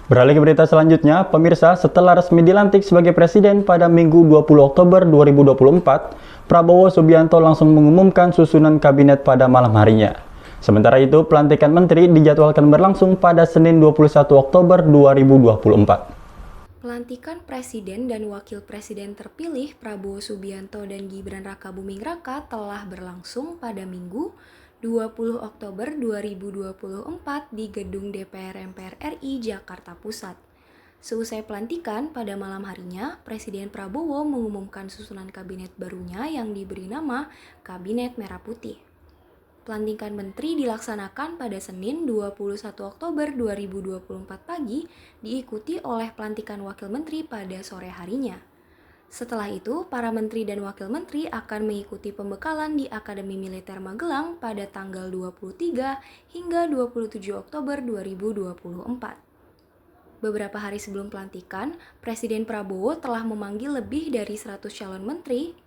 Beralih ke berita selanjutnya, pemirsa, setelah resmi dilantik sebagai presiden pada Minggu 20 Oktober 2024, Prabowo Subianto langsung mengumumkan susunan kabinet pada malam harinya. Sementara itu, pelantikan menteri dijadwalkan berlangsung pada Senin 21 Oktober 2024. Pelantikan Presiden dan Wakil Presiden terpilih Prabowo Subianto dan Gibran Rakabuming Raka telah berlangsung pada Minggu 20 Oktober 2024 di Gedung DPR MPR RI Jakarta Pusat. Seusai pelantikan, pada malam harinya, Presiden Prabowo mengumumkan susunan kabinet barunya yang diberi nama Kabinet Merah Putih. Pelantikan menteri dilaksanakan pada Senin 21 Oktober 2024 pagi, diikuti oleh pelantikan wakil menteri pada sore harinya. Setelah itu, para menteri dan wakil menteri akan mengikuti pembekalan di Akademi Militer Magelang pada tanggal 23 hingga 27 Oktober 2024. Beberapa hari sebelum pelantikan, Presiden Prabowo telah memanggil lebih dari 100 calon menteri,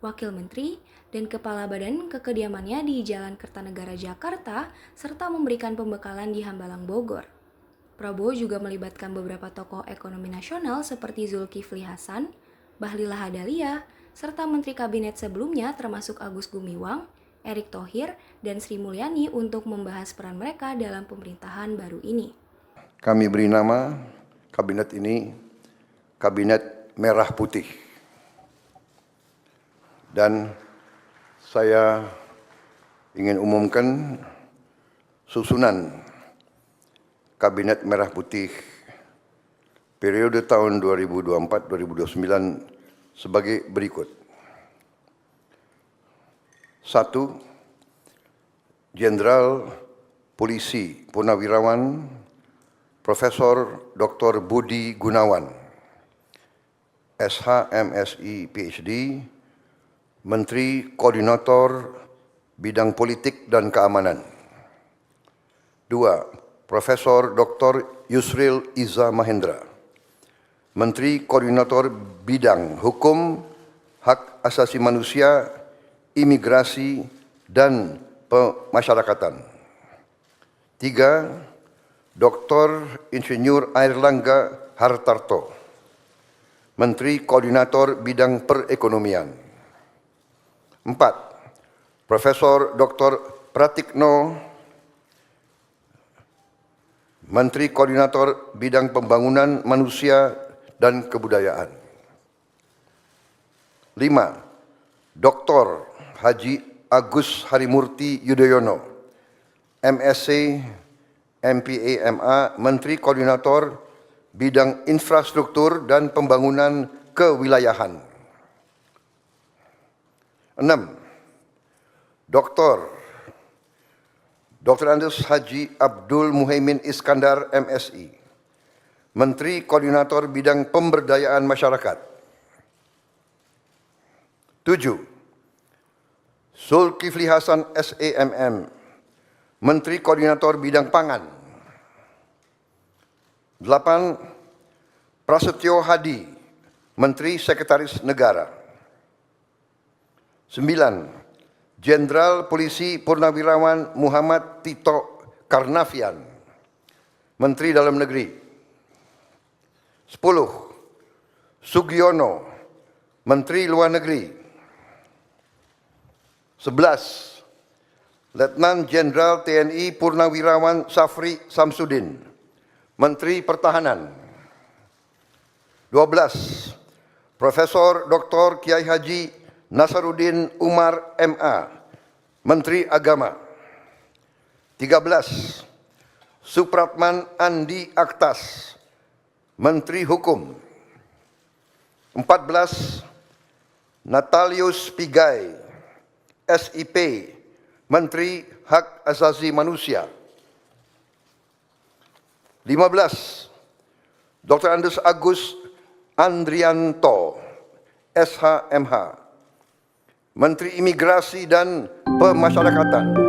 wakil menteri, dan kepala badan kekediamannya di Jalan Kertanegara Jakarta, serta memberikan pembekalan di Hambalang Bogor. Prabowo juga melibatkan beberapa tokoh ekonomi nasional seperti Zulkifli Hasan, Bahlil Lahadalia, serta menteri kabinet sebelumnya termasuk Agus Gumiwang, Erick Thohir, dan Sri Mulyani untuk membahas peran mereka dalam pemerintahan baru ini. Kami beri nama kabinet ini Kabinet Merah Putih. Dan saya ingin umumkan susunan Kabinet Merah Putih periode tahun 2024-2029 sebagai berikut. 1. Jenderal Polisi Purnawirawan Profesor Dr. Budi Gunawan, SH, MSI, PhD, Menteri Koordinator Bidang Politik dan Keamanan. 2. Profesor Dr. Yusril Iza Mahendra, Menteri Koordinator Bidang Hukum, Hak Asasi Manusia, Imigrasi, dan Pemasyarakatan. 3. Dr. Insinyur Airlangga Hartarto, Menteri Koordinator Bidang Perekonomian. 4. Profesor Dr. Pratikno, Menteri Koordinator Bidang Pembangunan Manusia dan Kebudayaan. 5. Dr. Haji Agus Harimurti Yudhoyono, MSc, MPA, MA, Menteri Koordinator Bidang Infrastruktur dan Pembangunan Kewilayahan. 6. Dr. Andes Haji Abdul Muhaimin Iskandar, MSI, Menteri Koordinator Bidang Pemberdayaan Masyarakat. 7. Zulkifli Hasan, SEMM, Menteri Koordinator Bidang Pangan. 8. Prasetyo Hadi, Menteri Sekretaris Negara. 9. Jenderal Polisi Purnawirawan Muhammad Tito Karnavian, Menteri Dalam Negeri. 10. Sugiono, Menteri Luar Negeri. 11. Letnan Jenderal TNI Purnawirawan Safri Samsudin, Menteri Pertahanan. 12. Profesor Dr. Kiai Haji Nasaruddin Umar, MA, Menteri Agama. 13. Supratman Andi Aktas, Menteri Hukum. 14. Natalius Pigai, SIP, Menteri Hak Asasi Manusia. 15. Dr. Andes Agus Andrianto, SH, MH, Menteri Imigrasi dan Pemasyarakatan.